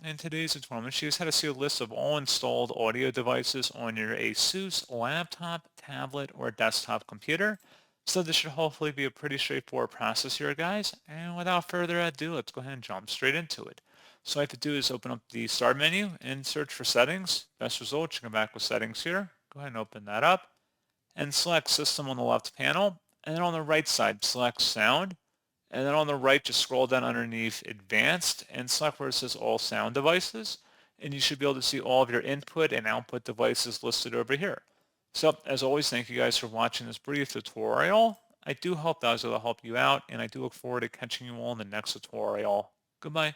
In today's tutorial, I'm going to show you how to see a list of all installed audio devices on your ASUS laptop, tablet, or desktop computer. So this should hopefully be a pretty straightforward process here, guys. And without further ado, let's go ahead and jump straight into it. So all I have to do is open up the Start menu and search for Settings. Best result, you come back with Settings here. Go ahead and open that up and select System on the left panel. And then on the right side, select Sound. And then on the right, just scroll down underneath Advanced and select where it says All Sound Devices. And you should be able to see all of your input and output devices listed over here. So as always, thank you guys for watching this brief tutorial. I do hope that was able to help you out, and I do look forward to catching you all in the next tutorial. Goodbye.